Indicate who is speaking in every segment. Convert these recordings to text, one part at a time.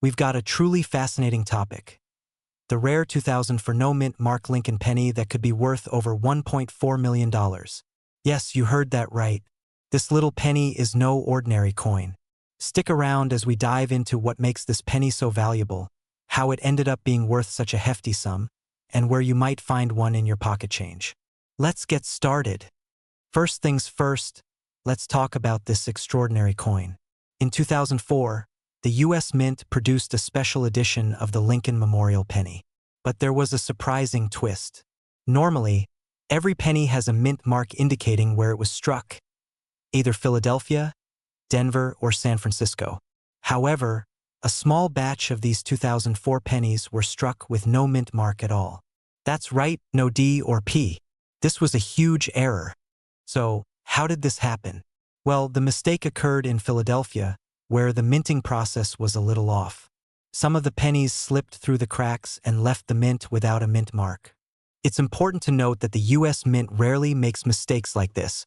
Speaker 1: we've got a truly fascinating topic. The rare 2004 no-mint Mark Lincoln penny that could be worth over $1.4 million. Yes, you heard that right. This little penny is no ordinary coin. Stick around as we dive into what makes this penny so valuable, how it ended up being worth such a hefty sum, and where you might find one in your pocket change. Let's get started. First things first, let's talk about this extraordinary coin. In 2004, the U.S. Mint produced a special edition of the Lincoln Memorial Penny. But there was a surprising twist. Normally, every penny has a mint mark indicating where it was struck, either Philadelphia, Denver, or San Francisco. However, a small batch of these 2004 pennies were struck with no mint mark at all. That's right, no D or P. This was a huge error. So, how did this happen? Well, the mistake occurred in Philadelphia, where the minting process was a little off. Some of the pennies slipped through the cracks and left the mint without a mint mark. It's important to note that the U.S. Mint rarely makes mistakes like this,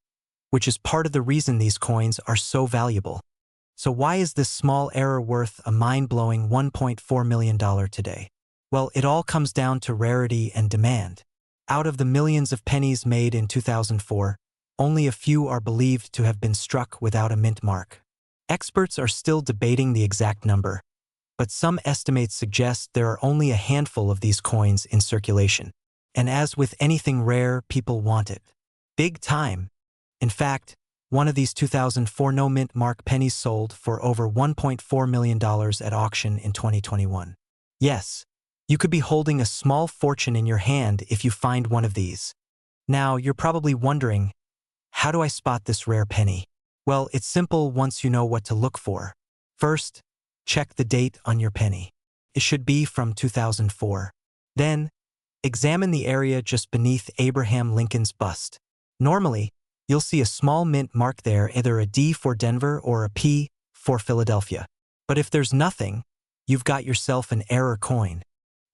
Speaker 1: which is part of the reason these coins are so valuable. So why is this small error worth a mind-blowing $1.4 million today? Well, it all comes down to rarity and demand. Out of the millions of pennies made in 2004, only a few are believed to have been struck without a mint mark. Experts are still debating the exact number, but some estimates suggest there are only a handful of these coins in circulation. And as with anything rare, people want it. Big time. In fact, one of these 2004 no-mint mark pennies sold for over $1.4 million at auction in 2021. Yes, you could be holding a small fortune in your hand if you find one of these. Now, you're probably wondering, how do I spot this rare penny? Well, it's simple once you know what to look for. First, check the date on your penny. It should be from 2004. Then, examine the area just beneath Abraham Lincoln's bust. Normally, you'll see a small mint mark there, either a D for Denver or a P for Philadelphia. But if there's nothing, you've got yourself an error coin.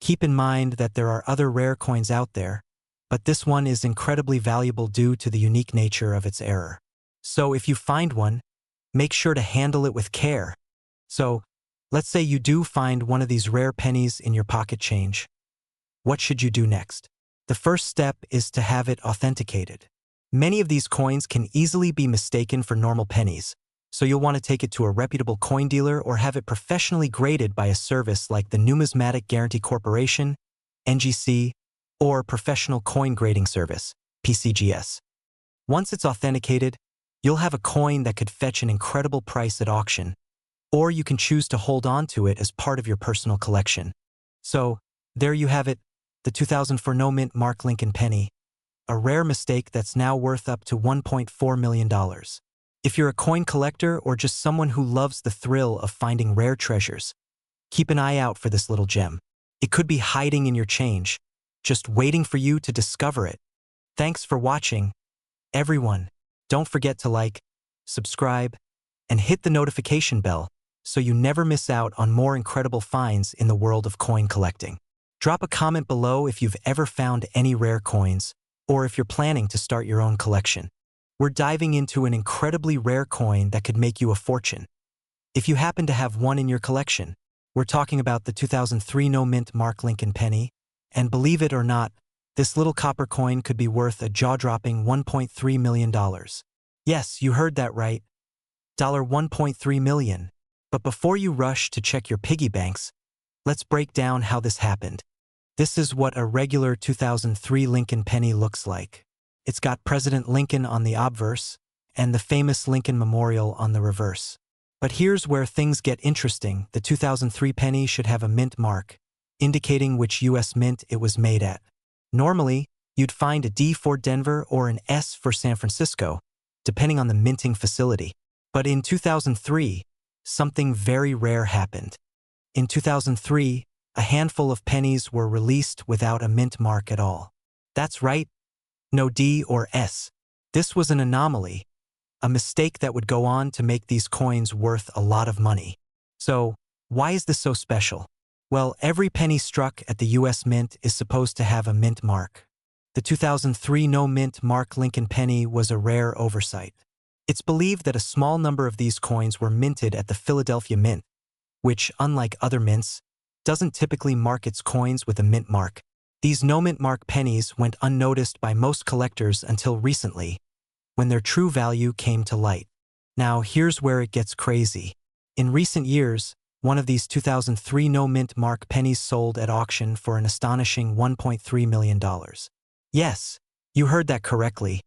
Speaker 1: Keep in mind that there are other rare coins out there, but this one is incredibly valuable due to the unique nature of its error. So if you find one, make sure to handle it with care. So, let's say you do find one of these rare pennies in your pocket change. What should you do next? The first step is to have it authenticated. Many of these coins can easily be mistaken for normal pennies, so you'll want to take it to a reputable coin dealer or have it professionally graded by a service like the Numismatic Guarantee Corporation, NGC, or Professional Coin Grading Service, PCGS. Once it's authenticated, you'll have a coin that could fetch an incredible price at auction, or you can choose to hold on to it as part of your personal collection. So, there you have it, the 2004 no-mint Mark Lincoln penny, a rare mistake that's now worth up to $1.4 million. If you're a coin collector or just someone who loves the thrill of finding rare treasures, keep an eye out for this little gem. It could be hiding in your change, just waiting for you to discover it. Thanks for watching, everyone. Don't forget to like, subscribe, and hit the notification bell so you never miss out on more incredible finds in the world of coin collecting. Drop a comment below if you've ever found any rare coins, or if you're planning to start your own collection. We're diving into an incredibly rare coin that could make you a fortune. If you happen to have one in your collection, we're talking about the 2003 no-mint Mark Lincoln penny, and believe it or not, this little copper coin could be worth a jaw-dropping $1.3 million. Yes, you heard that right. $1.3 million. But before you rush to check your piggy banks, let's break down how this happened. This is what a regular 2003 Lincoln penny looks like. It's got President Lincoln on the obverse and the famous Lincoln Memorial on the reverse. But here's where things get interesting. The 2003 penny should have a mint mark, indicating which U.S. mint it was made at. Normally, you'd find a D for Denver or an S for San Francisco, depending on the minting facility. But in 2003, something very rare happened. In 2003, a handful of pennies were released without a mint mark at all. That's right, no D or S. This was an anomaly, a mistake that would go on to make these coins worth a lot of money. So, why is this so special? Well, every penny struck at the U.S. Mint is supposed to have a mint mark. The 2003 no-mint Mark Lincoln penny was a rare oversight. It's believed that a small number of these coins were minted at the Philadelphia Mint, which, unlike other mints, doesn't typically mark its coins with a mint mark. These no-mint mark pennies went unnoticed by most collectors until recently, when their true value came to light. Now, here's where it gets crazy. In recent years, one of these 2003 no-mint mark pennies sold at auction for an astonishing $1.3 million. Yes, you heard that correctly.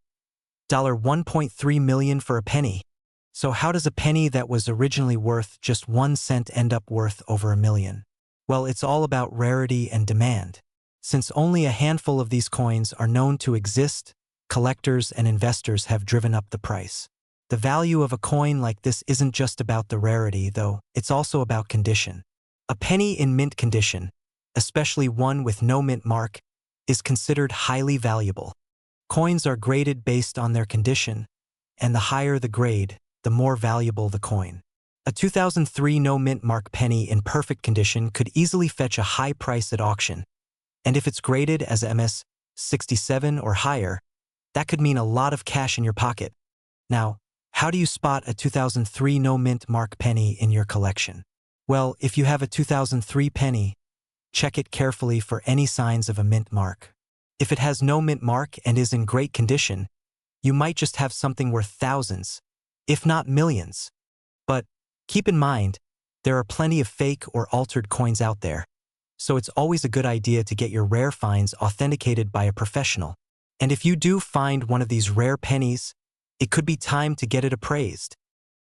Speaker 1: $1.3 million for a penny. So how does a penny that was originally worth just 1 cent end up worth over $1 million? Well, it's all about rarity and demand. Since only a handful of these coins are known to exist, collectors and investors have driven up the price. The value of a coin like this isn't just about the rarity, though, it's also about condition. A penny in mint condition, especially one with no mint mark, is considered highly valuable. Coins are graded based on their condition, and the higher the grade, the more valuable the coin. A 2003 no mint mark penny in perfect condition could easily fetch a high price at auction, and if it's graded as MS 67 or higher, that could mean a lot of cash in your pocket. Now, how do you spot a 2003 no mint mark penny in your collection? Well, if you have a 2003 penny, check it carefully for any signs of a mint mark. If it has no mint mark and is in great condition, you might just have something worth thousands, if not millions. But keep in mind, there are plenty of fake or altered coins out there, so it's always a good idea to get your rare finds authenticated by a professional. And if you do find one of these rare pennies, it could be time to get it appraised.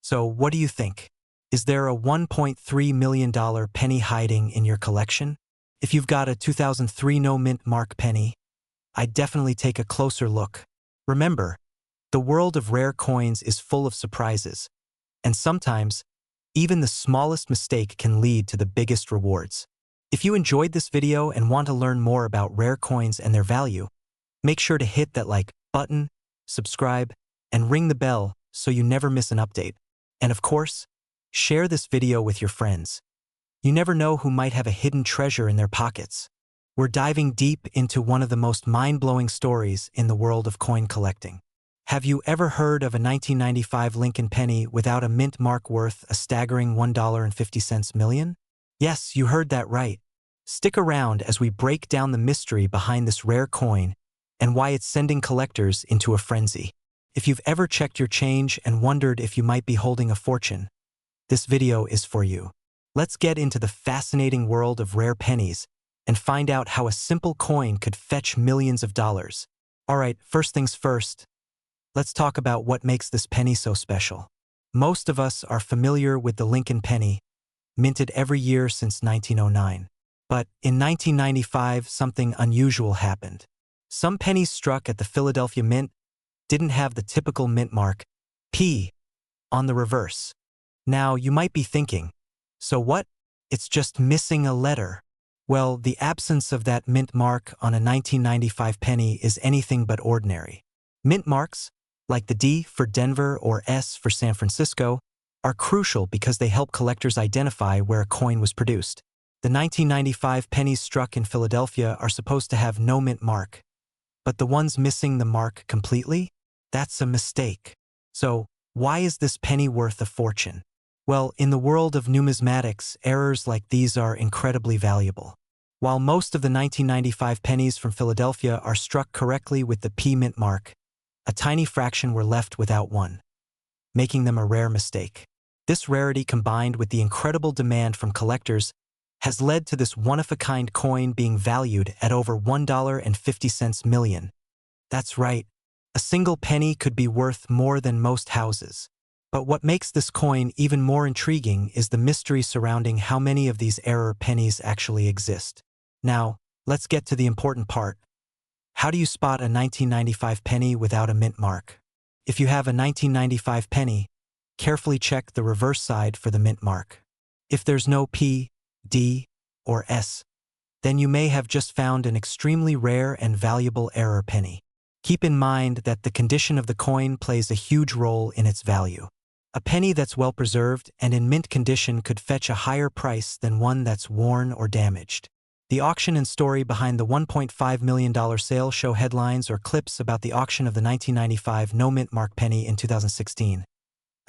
Speaker 1: So what do you think? Is there a $1.3 million penny hiding in your collection? If you've got a 2003 no mint mark penny, I'd definitely take a closer look. Remember, the world of rare coins is full of surprises, and sometimes, even the smallest mistake can lead to the biggest rewards. If you enjoyed this video and want to learn more about rare coins and their value, make sure to hit that like button, subscribe, and ring the bell so you never miss an update. And of course, share this video with your friends. You never know who might have a hidden treasure in their pockets. We're diving deep into one of the most mind-blowing stories in the world of coin collecting. Have you ever heard of a 1995 Lincoln penny without a mint mark worth a staggering $1.50 million? Yes, you heard that right. Stick around as we break down the mystery behind this rare coin and why it's sending collectors into a frenzy. If you've ever checked your change and wondered if you might be holding a fortune, this video is for you. Let's get into the fascinating world of rare pennies and find out how a simple coin could fetch millions of dollars. Alright, first things first, let's talk about what makes this penny so special. Most of us are familiar with the Lincoln penny, minted every year since 1909. But in 1995, something unusual happened. Some pennies struck at the Philadelphia Mint didn't have the typical mint mark, P, on the reverse. Now, you might be thinking, so what? It's just missing a letter. Well, the absence of that mint mark on a 1995 penny is anything but ordinary. Mint marks, like the D for Denver or S for San Francisco, are crucial because they help collectors identify where a coin was produced. The 1995 pennies struck in Philadelphia are supposed to have no mint mark, but the ones missing the mark completely? That's a mistake. So, why is this penny worth a fortune? Well, in the world of numismatics, errors like these are incredibly valuable. While most of the 1995 pennies from Philadelphia are struck correctly with the P mint mark, a tiny fraction were left without one, making them a rare mistake. This rarity, combined with the incredible demand from collectors, has led to this one-of-a-kind coin being valued at over $1.50 million. That's right. A single penny could be worth more than most houses. But what makes this coin even more intriguing is the mystery surrounding how many of these error pennies actually exist. Now, let's get to the important part. How do you spot a 1995 penny without a mint mark? If you have a 1995 penny, carefully check the reverse side for the mint mark. If there's no P, D, or S, then you may have just found an extremely rare and valuable error penny. Keep in mind that the condition of the coin plays a huge role in its value. A penny that's well preserved and in mint condition could fetch a higher price than one that's worn or damaged. The auction and story behind the $1.5 million sale show headlines or clips about the auction of the 1995 no mint mark penny in 2016.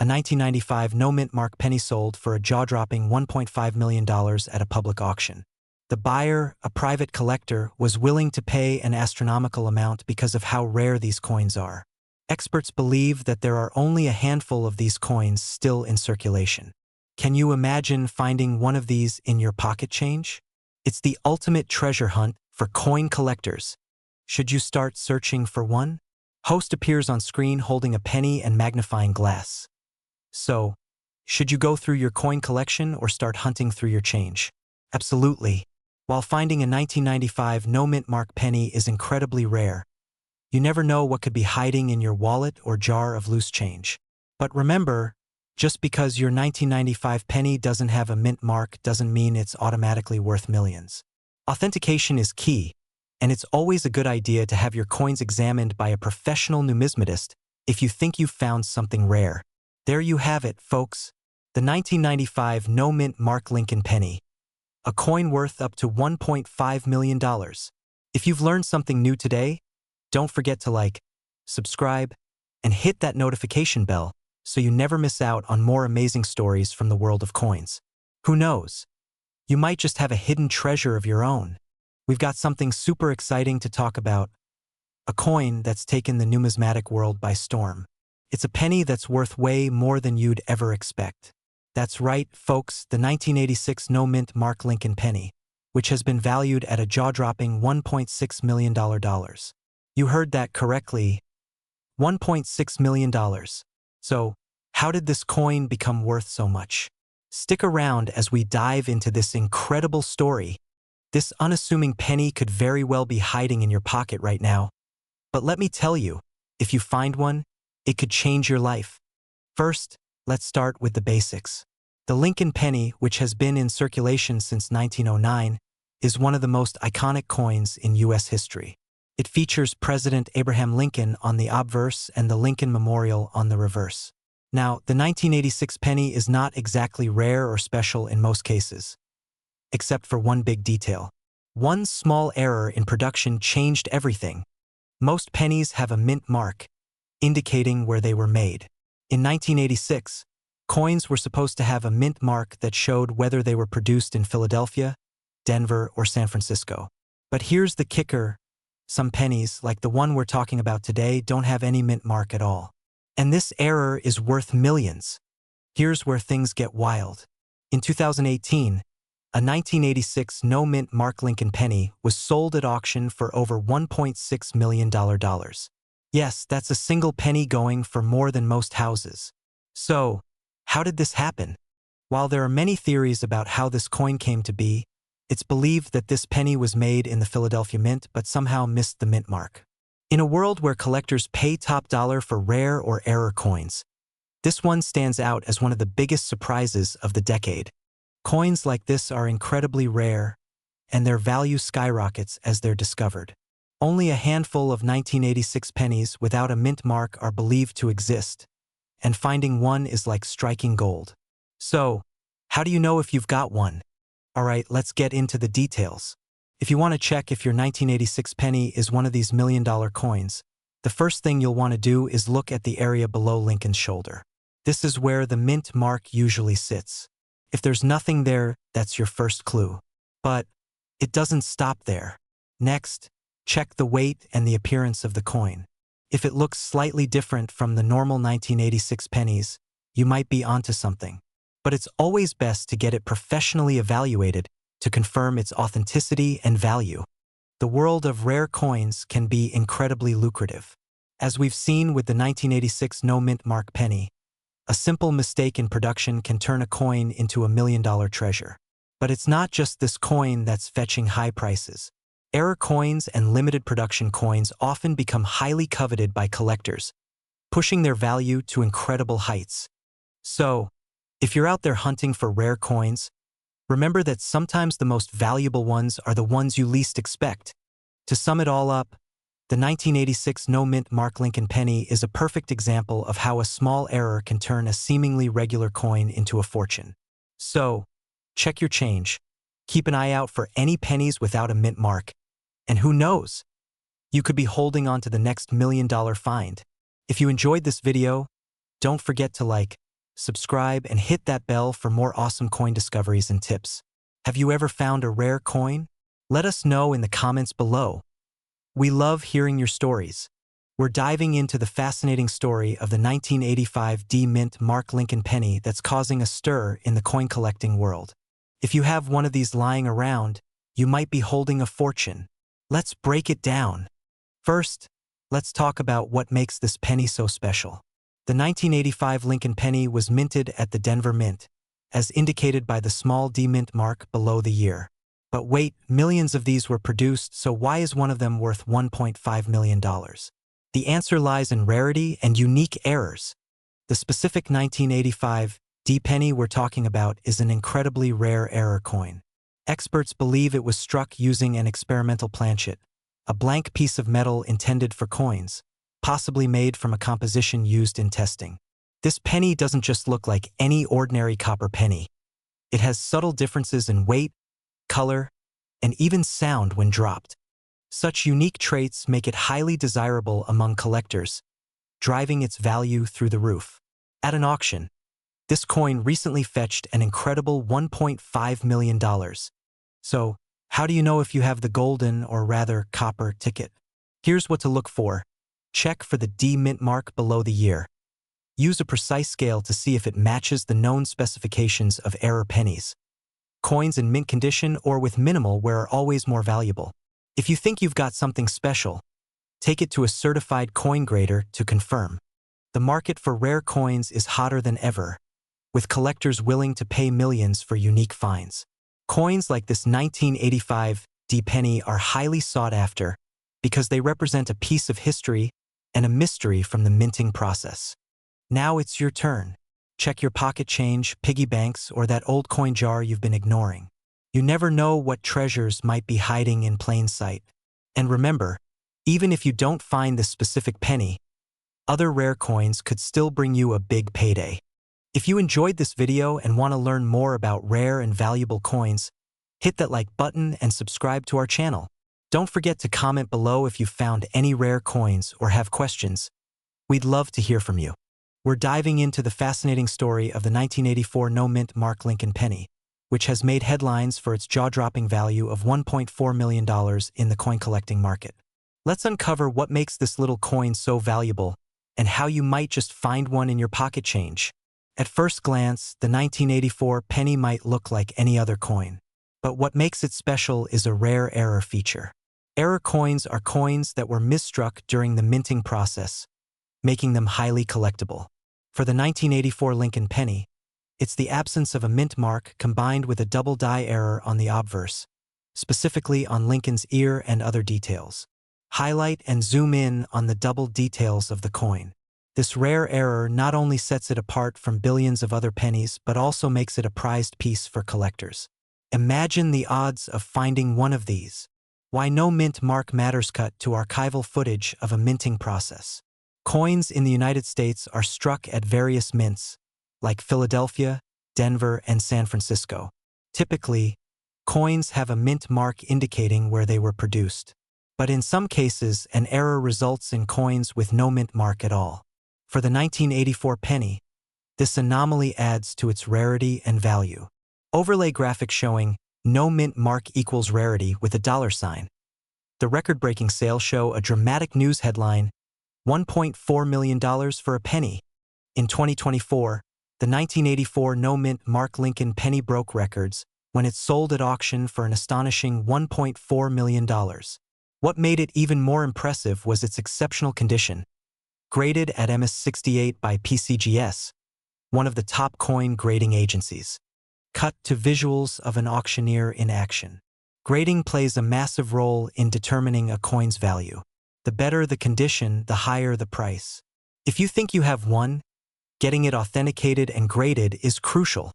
Speaker 1: A 1995 no-mint mark penny sold for a jaw-dropping $1.5 million at a public auction. The buyer, a private collector, was willing to pay an astronomical amount because of how rare these coins are. Experts believe that there are only a handful of these coins still in circulation. Can you imagine finding one of these in your pocket change? It's the ultimate treasure hunt for coin collectors. Should you start searching for one? Host appears on screen holding a penny and magnifying glass. So, should you go through your coin collection or start hunting through your change? Absolutely. While finding a 1995 no-mint mark penny is incredibly rare, you never know what could be hiding in your wallet or jar of loose change. But remember, just because your 1995 penny doesn't have a mint mark doesn't mean it's automatically worth millions. Authentication is key, and it's always a good idea to have your coins examined by a professional numismatist if you think you've found something rare. There you have it, folks. The 1995 no-mint mark Lincoln penny. A coin worth up to $1.5 million. If you've learned something new today, don't forget to like, subscribe, and hit that notification bell so you never miss out on more amazing stories from the world of coins. Who knows? You might just have a hidden treasure of your own. We've got something super exciting to talk about. A coin that's taken the numismatic world by storm. It's a penny that's worth way more than you'd ever expect. That's right, folks, the 1986 no-mint mark Lincoln penny, which has been valued at a jaw-dropping $1.6 million. You heard that correctly, $1.6 million. So, how did this coin become worth so much? Stick around as we dive into this incredible story. This unassuming penny could very well be hiding in your pocket right now. But let me tell you, if you find one, it could change your life. First, let's start with the basics. The Lincoln penny, which has been in circulation since 1909, is one of the most iconic coins in U.S. history. It features President Abraham Lincoln on the obverse and the Lincoln Memorial on the reverse. Now, the 1986 penny is not exactly rare or special in most cases, except for one big detail. One small error in production changed everything. Most pennies have a mint mark, indicating where they were made. In 1986, coins were supposed to have a mint mark that showed whether they were produced in Philadelphia, Denver, or San Francisco. But here's the kicker. Some pennies, like the one we're talking about today, don't have any mint mark at all. And this error is worth millions. Here's where things get wild. In 2018, a 1986 no-mint mark Lincoln penny was sold at auction for over $1.6 million. Yes, that's a single penny going for more than most houses. So, how did this happen? While there are many theories about how this coin came to be, it's believed that this penny was made in the Philadelphia Mint but somehow missed the mint mark. In a world where collectors pay top dollar for rare or error coins, this one stands out as one of the biggest surprises of the decade. Coins like this are incredibly rare, and their value skyrockets as they're discovered. Only a handful of 1986 pennies without a mint mark are believed to exist, and finding one is like striking gold. So, how do you know if you've got one? Alright, let's get into the details. If you want to check if your 1986 penny is one of these million-dollar coins, the first thing you'll want to do is look at the area below Lincoln's shoulder. This is where the mint mark usually sits. If there's nothing there, that's your first clue. But it doesn't stop there. Next, check the weight and the appearance of the coin. If it looks slightly different from the normal 1986 pennies, you might be onto something. But it's always best to get it professionally evaluated to confirm its authenticity and value. The world of rare coins can be incredibly lucrative. As we've seen with the 1986 no-mint mark penny, a simple mistake in production can turn a coin into a million-dollar treasure. But it's not just this coin that's fetching high prices. Error coins and limited production coins often become highly coveted by collectors, pushing their value to incredible heights. So, if you're out there hunting for rare coins, remember that sometimes the most valuable ones are the ones you least expect. To sum it all up, the 1986 no-mint mark Lincoln penny is a perfect example of how a small error can turn a seemingly regular coin into a fortune. So, check your change. Keep an eye out for any pennies without a mint mark. And who knows? You could be holding on to the next million-dollar find. If you enjoyed this video, don't forget to like, subscribe, and hit that bell for more awesome coin discoveries and tips. Have you ever found a rare coin? Let us know in the comments below. We love hearing your stories. We're diving into the fascinating story of the 1985 D-Mint Mark Lincoln penny that's causing a stir in the coin collecting world. If you have one of these lying around, you might be holding a fortune. Let's break it down. First, let's talk about what makes this penny so special. The 1985 Lincoln penny was minted at the Denver Mint, as indicated by the small D-Mint mark below the year. But wait, millions of these were produced, so why is one of them worth $1.5 million? The answer lies in rarity and unique errors. The specific 1985 D-penny we're talking about is an incredibly rare error coin. Experts believe it was struck using an experimental planchet, a blank piece of metal intended for coins, possibly made from a composition used in testing. This penny doesn't just look like any ordinary copper penny. It has subtle differences in weight, color, and even sound when dropped. Such unique traits make it highly desirable among collectors, driving its value through the roof. At an auction, this coin recently fetched an incredible $1.5 million. So, how do you know if you have the golden, or rather copper, ticket? Here's what to look for. Check for the D-Mint mark below the year. Use a precise scale to see if it matches the known specifications of error pennies. Coins in mint condition or with minimal wear are always more valuable. If you think you've got something special, take it to a certified coin grader to confirm. The market for rare coins is hotter than ever, with collectors willing to pay millions for unique finds. Coins like this 1985 D-penny are highly sought after because they represent a piece of history and a mystery from the minting process. Now it's your turn. Check your pocket change, piggy banks, or that old coin jar you've been ignoring. You never know what treasures might be hiding in plain sight. And remember, even if you don't find this specific penny, other rare coins could still bring you a big payday. If you enjoyed this video and want to learn more about rare and valuable coins, hit that like button and subscribe to our channel. Don't forget to comment below if you found any rare coins or have questions. We'd love to hear from you. We're diving into the fascinating story of the 1984 no-mint Mark Lincoln penny, which has made headlines for its jaw-dropping value of $1.4 million in the coin collecting market. Let's uncover what makes this little coin so valuable and how you might just find one in your pocket change. At first glance, the 1984 penny might look like any other coin. But what makes it special is a rare error feature. Error coins are coins that were misstruck during the minting process, making them highly collectible. For the 1984 Lincoln penny, it's the absence of a mint mark combined with a double die error on the obverse, specifically on Lincoln's ear and other details. Highlight and zoom in on the double details of the coin. This rare error not only sets it apart from billions of other pennies, but also makes it a prized piece for collectors. Imagine the odds of finding one of these. Why no mint mark matters. Cut to archival footage of a minting process. Coins in the United States are struck at various mints, like Philadelphia, Denver, and San Francisco. Typically, coins have a mint mark indicating where they were produced. But in some cases, an error results in coins with no mint mark at all. For the 1984 penny, this anomaly adds to its rarity and value. Overlay graphic showing no mint mark equals rarity with a $sign. The record-breaking sales show a dramatic news headline, $1.4 million for a penny. In 2024, the 1984 no-mint Mark Lincoln penny broke records when it sold at auction for an astonishing $1.4 million. What made it even more impressive was its exceptional condition. Graded at MS68 by PCGS, one of the top coin grading agencies. Cut to visuals of an auctioneer in action. Grading plays a massive role in determining a coin's value. The better the condition, the higher the price. If you think you have one, getting it authenticated and graded is crucial.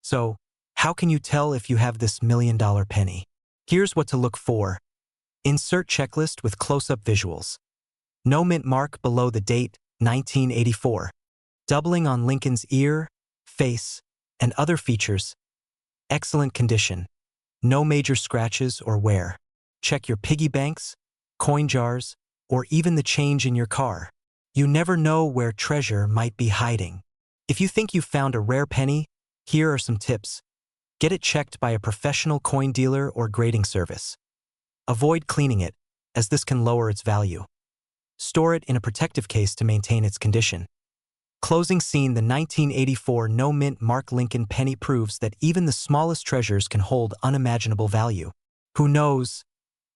Speaker 1: So, how can you tell if you have this $1 million penny? Here's what to look for. Insert checklist with close-up visuals. No mint mark below the date, 1984. Doubling on Lincoln's ear, face, and other features. Excellent condition. No major scratches or wear. Check your piggy banks, coin jars, or even the change in your car. You never know where treasure might be hiding. If you think you've found a rare penny, here are some tips. Get it checked by a professional coin dealer or grading service. Avoid cleaning it, as this can lower its value. Store it in a protective case to maintain its condition. Closing scene: the 1984 no-mint Mark Lincoln penny proves that even the smallest treasures can hold unimaginable value. Who knows?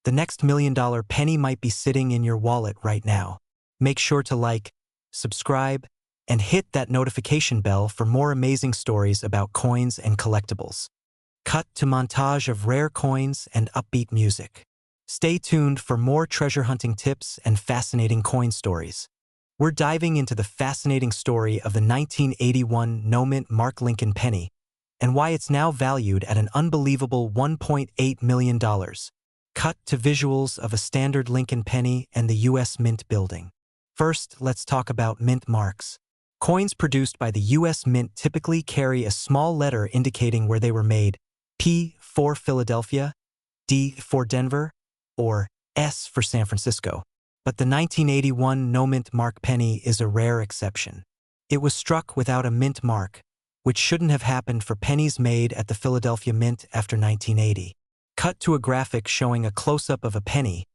Speaker 1: The next $1 million penny might be sitting in your wallet right now. Make sure to like, subscribe, and hit that notification bell for more amazing stories about coins and collectibles. Cut to montage of rare coins and upbeat music. Stay tuned for more treasure hunting tips and fascinating coin stories. We're diving into the fascinating story of the 1981 no-mint Mark Lincoln penny and why it's now valued at an unbelievable $1.8 million. Cut to visuals of a standard Lincoln penny and the U.S. Mint building. First, let's talk about mint marks. Coins produced by the U.S. Mint typically carry a small letter indicating where they were made: P for Philadelphia, D for Denver, or S for San Francisco. But the 1981 no-mint Mark penny is a rare exception. It was struck without a mint mark, which shouldn't have happened for pennies made at the Philadelphia Mint after 1980. Cut to a graphic showing a close-up of a penny,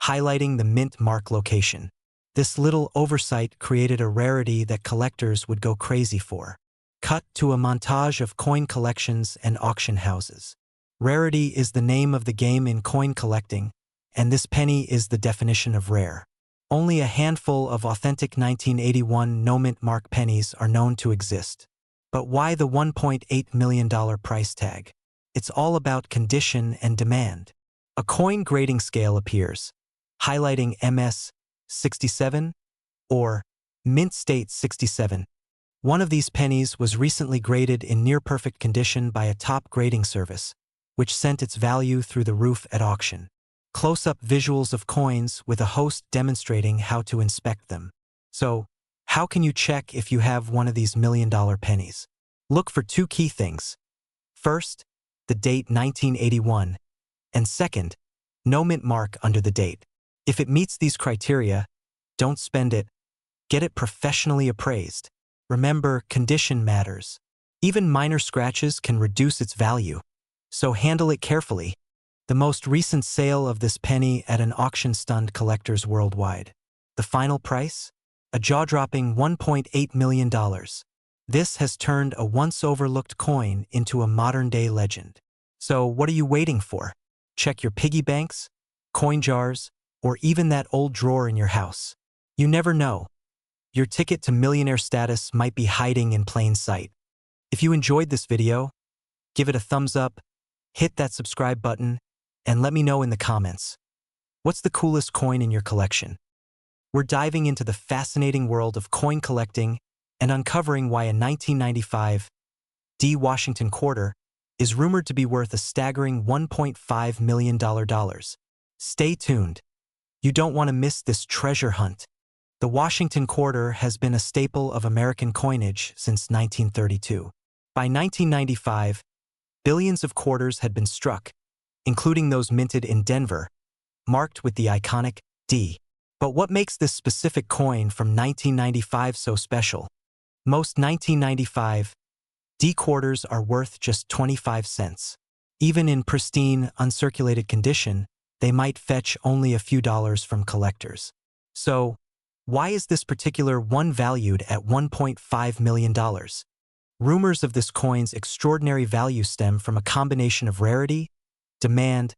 Speaker 1: highlighting the mint mark location. This little oversight created a rarity that collectors would go crazy for. Cut to a montage of coin collections and auction houses. Rarity is the name of the game in coin collecting, and this penny is the definition of rare. Only a handful of authentic 1981 no-mint Mark pennies are known to exist. But why the $1.8 million price tag? It's all about condition and demand. A coin grading scale appears, highlighting MS 67 or Mint State 67. One of these pennies was recently graded in near-perfect condition by a top grading service, which sent its value through the roof at auction. Close-up visuals of coins with a host demonstrating how to inspect them. So, how can you check if you have one of these $1 million pennies? Look for two key things. First, the date 1981, and second, no mint mark under the date. If it meets these criteria, don't spend it. Get it professionally appraised. Remember, condition matters. Even minor scratches can reduce its value, so handle it carefully. The most recent sale of this penny at an auction stunned collectors worldwide. The final price? A jaw-dropping $1.8 million. This has turned a once-overlooked coin into a modern-day legend. So what are you waiting for? Check your piggy banks, coin jars, or even that old drawer in your house. You never know. Your ticket to millionaire status might be hiding in plain sight. If you enjoyed this video, give it a thumbs up, hit that subscribe button, and let me know in the comments. What's the coolest coin in your collection? We're diving into the fascinating world of coin collecting and uncovering why a 1995 D Washington quarter is rumored to be worth a staggering $1.5 million. Stay tuned. You don't want to miss this treasure hunt. The Washington quarter has been a staple of American coinage since 1932. By 1995, billions of quarters had been struck, including those minted in Denver, marked with the iconic D. But what makes this specific coin from 1995 so special? Most 1995 D quarters are worth just 25 cents. Even in pristine, uncirculated condition, they might fetch only a few dollars from collectors. So, why is this particular one valued at $1.5 million? Rumors of this coin's extraordinary value stem from a combination of rarity, demand,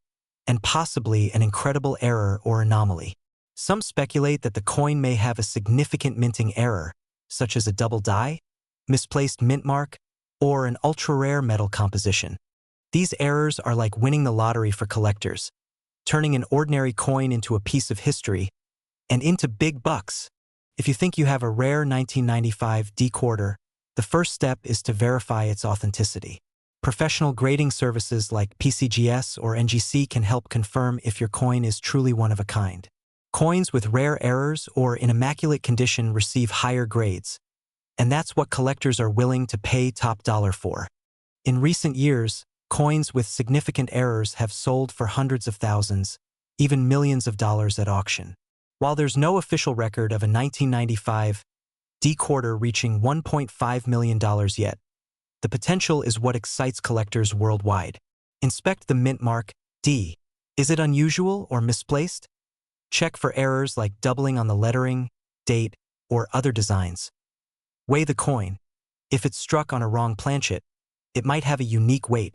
Speaker 1: and possibly an incredible error or anomaly. Some speculate that the coin may have a significant minting error, such as a double die, misplaced mint mark, or an ultra-rare metal composition. These errors are like winning the lottery for collectors, turning an ordinary coin into a piece of history and into big bucks. If you think you have a rare 1995 D quarter, the first step is to verify its authenticity. Professional grading services like PCGS or NGC can help confirm if your coin is truly one of a kind. Coins with rare errors or in immaculate condition receive higher grades, and that's what collectors are willing to pay top dollar for. In recent years, coins with significant errors have sold for hundreds of thousands, even millions of dollars at auction. While there's no official record of a 1995 D quarter reaching $1.5 million yet. The potential is what excites collectors worldwide. Inspect the mint mark, D. Is it unusual or misplaced? Check for errors like doubling on the lettering, date, or other designs. Weigh the coin. If it's struck on a wrong planchet, it might have a unique weight.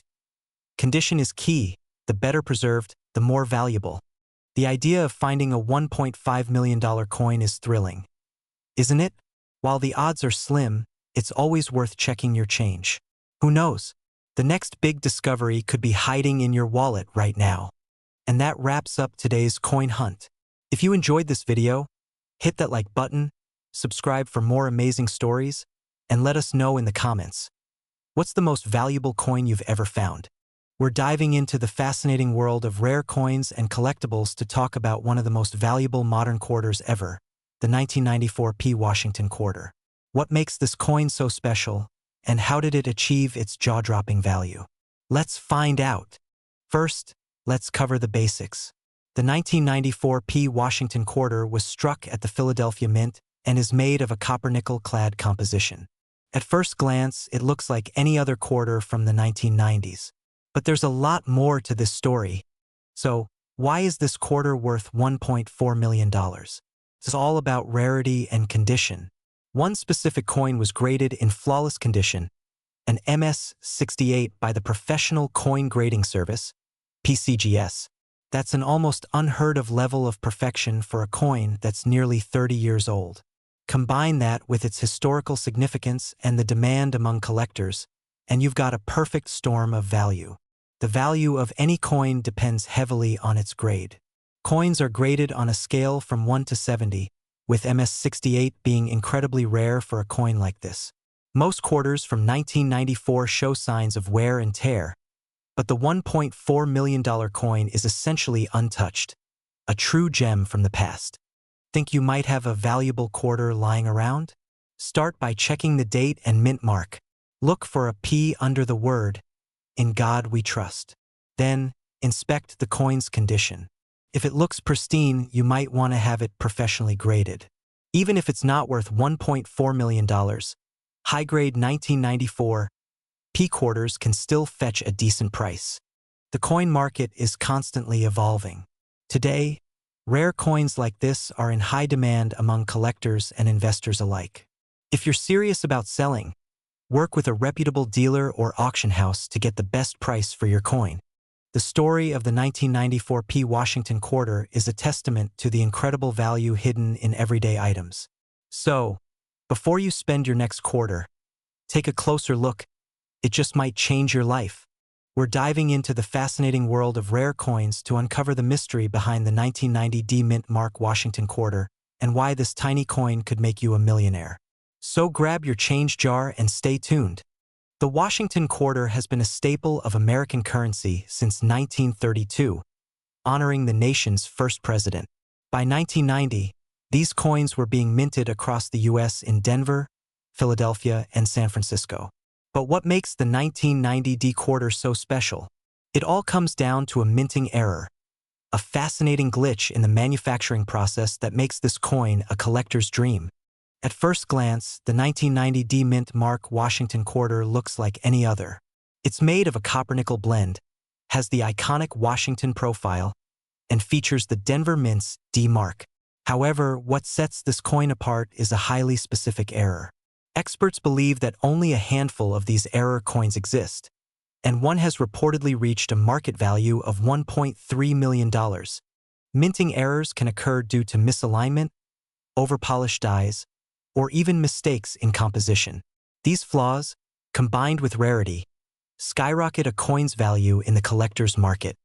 Speaker 1: Condition is key. The better preserved, the more valuable. The idea of finding a $1.5 million coin is thrilling, isn't it? While the odds are slim, it's always worth checking your change. Who knows? The next big discovery could be hiding in your wallet right now. And that wraps up today's coin hunt. If you enjoyed this video, hit that like button, subscribe for more amazing stories, and let us know in the comments. What's the most valuable coin you've ever found? We're diving into the fascinating world of rare coins and collectibles to talk about one of the most valuable modern quarters ever, the 1994 P. Washington quarter. What makes this coin so special, and how did it achieve its jaw-dropping value? Let's find out. First, let's cover the basics. The 1994 P. Washington quarter was struck at the Philadelphia Mint and is made of a copper-nickel-clad composition. At first glance, it looks like any other quarter from the 1990s. But there's a lot more to this story. So, why is this quarter worth $1.4 million? This is all about rarity and condition. One specific coin was graded in flawless condition, an MS-68 by the Professional Coin Grading Service, PCGS. That's an almost unheard-of level of perfection for a coin that's nearly 30 years old. Combine that with its historical significance and the demand among collectors, and you've got a perfect storm of value. The value of any coin depends heavily on its grade. Coins are graded on a scale from 1 to 70, with MS-68 being incredibly rare for a coin like this. Most quarters from 1994 show signs of wear and tear, but the $1.4 million coin is essentially untouched, a true gem from the past. Think you might have a valuable quarter lying around? Start by checking the date and mint mark. Look for a P under the word, "In God We Trust." Then, inspect the coin's condition. If it looks pristine, you might want to have it professionally graded. Even if it's not worth $1.4 million, high-grade 1994 P quarters can still fetch a decent price. The coin market is constantly evolving. Today, rare coins like this are in high demand among collectors and investors alike. If you're serious about selling, work with a reputable dealer or auction house to get the best price for your coin. The story of the 1994 P. Washington quarter is a testament to the incredible value hidden in everyday items. So, before you spend your next quarter, take a closer look. It just might change your life. We're diving into the fascinating world of rare coins to uncover the mystery behind the 1990 D Mint Mark Washington quarter and why this tiny coin could make you a millionaire. So grab your change jar and stay tuned. The Washington quarter has been a staple of American currency since 1932, honoring the nation's first president. By 1990, these coins were being minted across the U.S. in Denver, Philadelphia, and San Francisco. But what makes the 1990 D quarter so special? It all comes down to a minting error, a fascinating glitch in the manufacturing process that makes this coin a collector's dream. At first glance, the 1990 D Mint Mark Washington quarter looks like any other. It's made of a copper-nickel blend, has the iconic Washington profile, and features the Denver Mint's D mark. However, what sets this coin apart is a highly specific error. Experts believe that only a handful of these error coins exist, and one has reportedly reached a market value of $1.3 million. Minting errors can occur due to misalignment, overpolished dies, or even mistakes in composition. These flaws, combined with rarity, skyrocket a coin's value in the collector's market.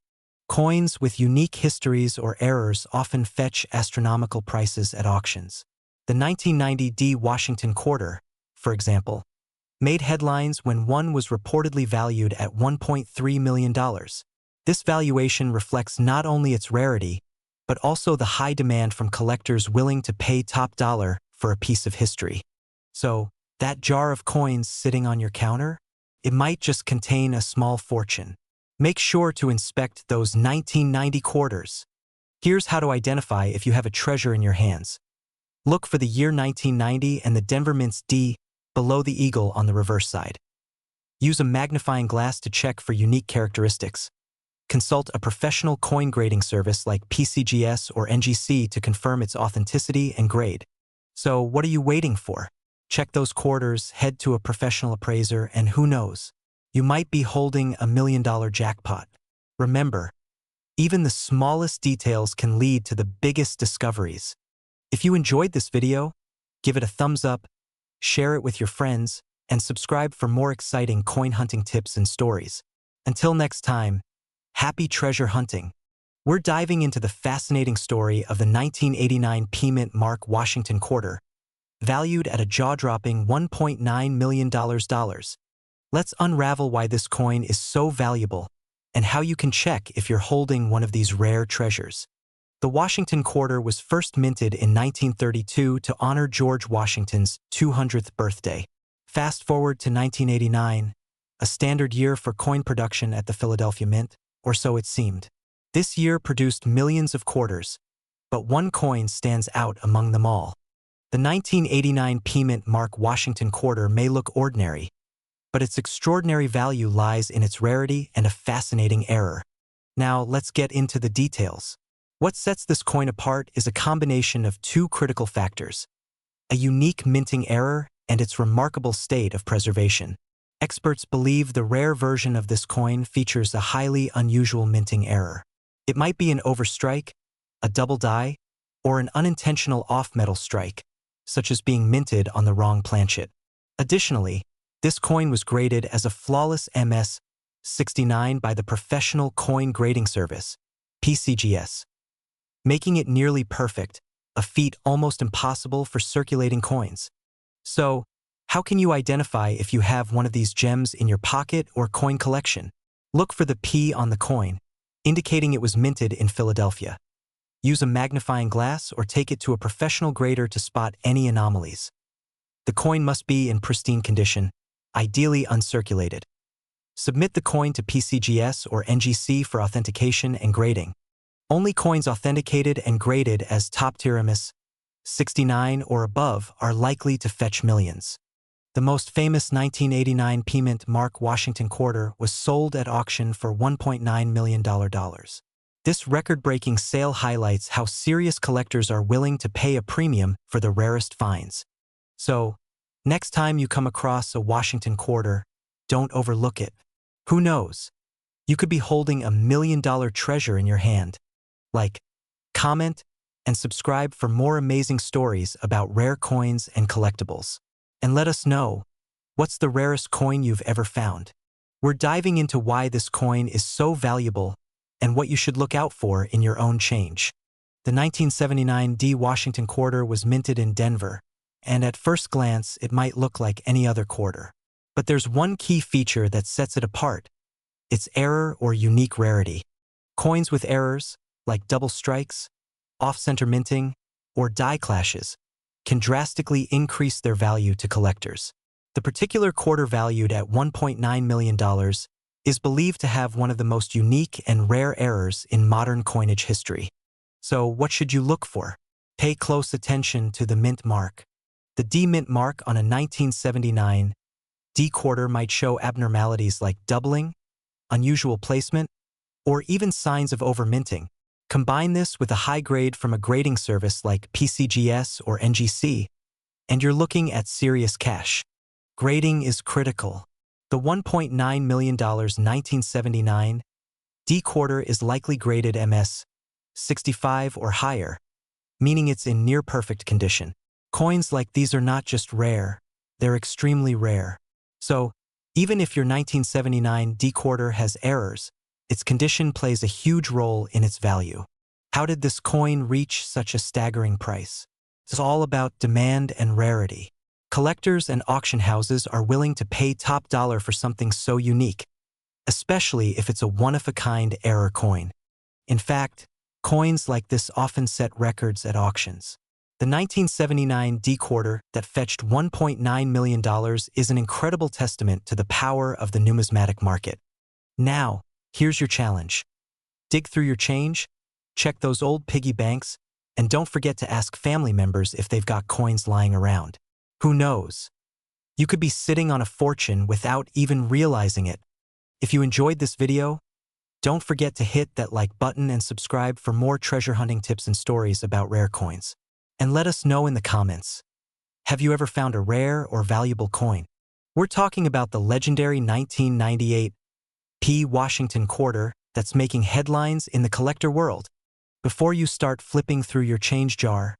Speaker 1: Coins with unique histories or errors often fetch astronomical prices at auctions. The 1990 D Washington quarter, for example, made headlines when one was reportedly valued at $1.3 million. This valuation reflects not only its rarity, but also the high demand from collectors willing to pay top dollar for a piece of history. So, that jar of coins sitting on your counter? It might just contain a small fortune. Make sure to inspect those 1990 quarters. Here's how to identify if you have a treasure in your hands. Look for the year 1990 and the Denver Mint's D below the eagle on the reverse side. Use a magnifying glass to check for unique characteristics. Consult a professional coin grading service like PCGS or NGC to confirm its authenticity and grade. So what are you waiting for? Check those quarters, head to a professional appraiser, and who knows? You might be holding a $1 million jackpot. Remember, even the smallest details can lead to the biggest discoveries. If you enjoyed this video, give it a thumbs up, share it with your friends, and subscribe for more exciting coin hunting tips and stories. Until next time, happy treasure hunting. We're diving into the fascinating story of the 1989 P-Mint Mark Washington quarter, valued at a jaw-dropping $1.9 million. Let's unravel why this coin is so valuable and how you can check if you're holding one of these rare treasures. The Washington quarter was first minted in 1932 to honor George Washington's 200th birthday. Fast forward to 1989, a standard year for coin production at the Philadelphia Mint, or so it seemed. This year produced millions of quarters, but one coin stands out among them all. The 1989 P-Mint Mark Washington quarter may look ordinary, but its extraordinary value lies in its rarity and a fascinating error. Now, let's get into the details. What sets this coin apart is a combination of two critical factors: a unique minting error and its remarkable state of preservation. Experts believe the rare version of this coin features a highly unusual minting error. It might be an overstrike, a double die, or an unintentional off-metal strike, such as being minted on the wrong planchet. Additionally, this coin was graded as a flawless MS-69 by the Professional Coin Grading Service, PCGS, making it nearly perfect, a feat almost impossible for circulating coins. So, how can you identify if you have one of these gems in your pocket or coin collection? Look for the P on the coin, indicating it was minted in Philadelphia. Use a magnifying glass or take it to a professional grader to spot any anomalies. The coin must be in pristine condition, ideally uncirculated. Submit the coin to PCGS or NGC for authentication and grading. Only coins authenticated and graded as top-tier MS-69 or above are likely to fetch millions. The most famous 1989 P-Mint Mark Washington quarter was sold at auction for $1.9 million. This record-breaking sale highlights how serious collectors are willing to pay a premium for the rarest finds. So, next time you come across a Washington quarter, don't overlook it. Who knows? You could be holding a $1 million treasure in your hand. Like, comment, and subscribe for more amazing stories about rare coins and collectibles. And let us know, what's the rarest coin you've ever found? We're diving into why this coin is so valuable and what you should look out for in your own change. The 1979 D Washington quarter was minted in Denver, and at first glance it might look like any other quarter. But there's one key feature that sets it apart: its error or unique rarity. Coins with errors, like double strikes, off-center minting, or die clashes, can drastically increase their value to collectors. The particular quarter, valued at $1.9 million, is believed to have one of the most unique and rare errors in modern coinage history. So what should you look for? Pay close attention to the mint mark. The D mint mark on a 1979 D quarter might show abnormalities like doubling, unusual placement, or even signs of overminting. Combine this with a high grade from a grading service like PCGS or NGC, and you're looking at serious cash. Grading is critical. The $1.9 million 1979 D quarter is likely graded MS-65 or higher, meaning it's in near-perfect condition. Coins like these are not just rare, they're extremely rare. So, even if your 1979 D quarter has errors, its condition plays a huge role in its value. How did this coin reach such a staggering price? It's all about demand and rarity. Collectors and auction houses are willing to pay top dollar for something so unique, especially if it's a one-of-a-kind error coin. In fact, coins like this often set records at auctions. The 1979 D quarter that fetched $1.9 million is an incredible testament to the power of the numismatic market. Now, here's your challenge. Dig through your change, check those old piggy banks, And don't forget to ask family members if they've got coins lying around. Who knows? You could be sitting on a fortune without even realizing it. If you enjoyed this video, don't forget to hit that like button and subscribe for more treasure hunting tips and stories about rare coins. And let us know in the comments. Have you ever found a rare or valuable coin? We're talking about the legendary 1998 Washington quarter that's making headlines in the collector world. Before you start flipping through your change jar,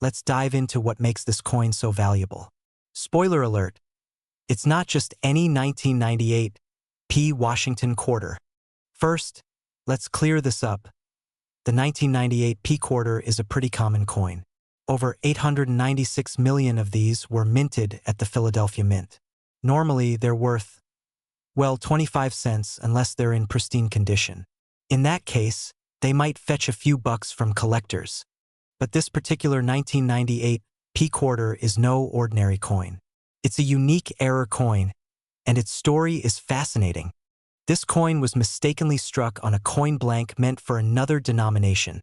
Speaker 1: let's dive into what makes this coin so valuable. Spoiler alert, it's not just any 1998 Washington quarter. First, let's clear this up. The 1998 quarter is a pretty common coin. Over 896 million of these were minted at the Philadelphia Mint. Normally, they're worth, well, 25 cents unless they're in pristine condition. In that case, they might fetch a few bucks from collectors. But this particular 1998 quarter is no ordinary coin. It's a unique error coin, and its story is fascinating. This coin was mistakenly struck on a coin blank meant for another denomination,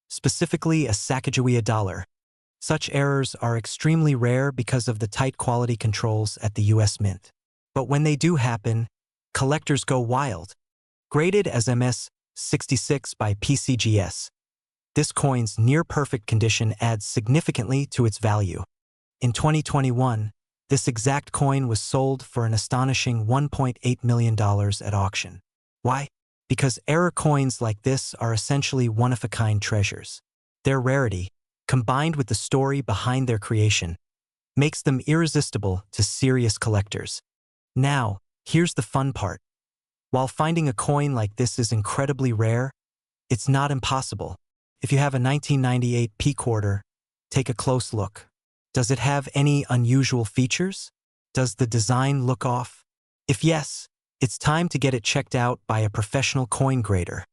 Speaker 1: specifically a Sacagawea dollar. Such errors are extremely rare because of the tight quality controls at the US Mint. But when they do happen, collectors go wild. Graded as MS-66 by PCGS, this coin's near-perfect condition adds significantly to its value. In 2021, this exact coin was sold for an astonishing $1.8 million at auction. Why? Because error coins like this are essentially one-of-a-kind treasures. Their rarity, combined with the story behind their creation, makes them irresistible to serious collectors. Now, here's the fun part. While finding a coin like this is incredibly rare, it's not impossible. If you have a 1998 quarter, take a close look. Does it have any unusual features? Does the design look off? If yes, it's time to get it checked out by a professional coin grader.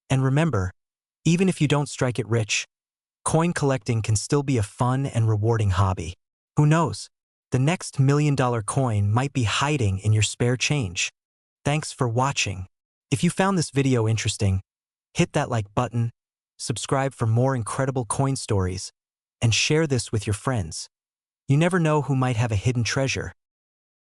Speaker 1: And remember, even if you don't strike it rich, coin collecting can still be a fun and rewarding hobby. Who knows? The next $1 million coin might be hiding in your spare change. Thanks for watching. If you found this video interesting, hit that like button, subscribe for more incredible coin stories, and share this with your friends. You never know who might have a hidden treasure.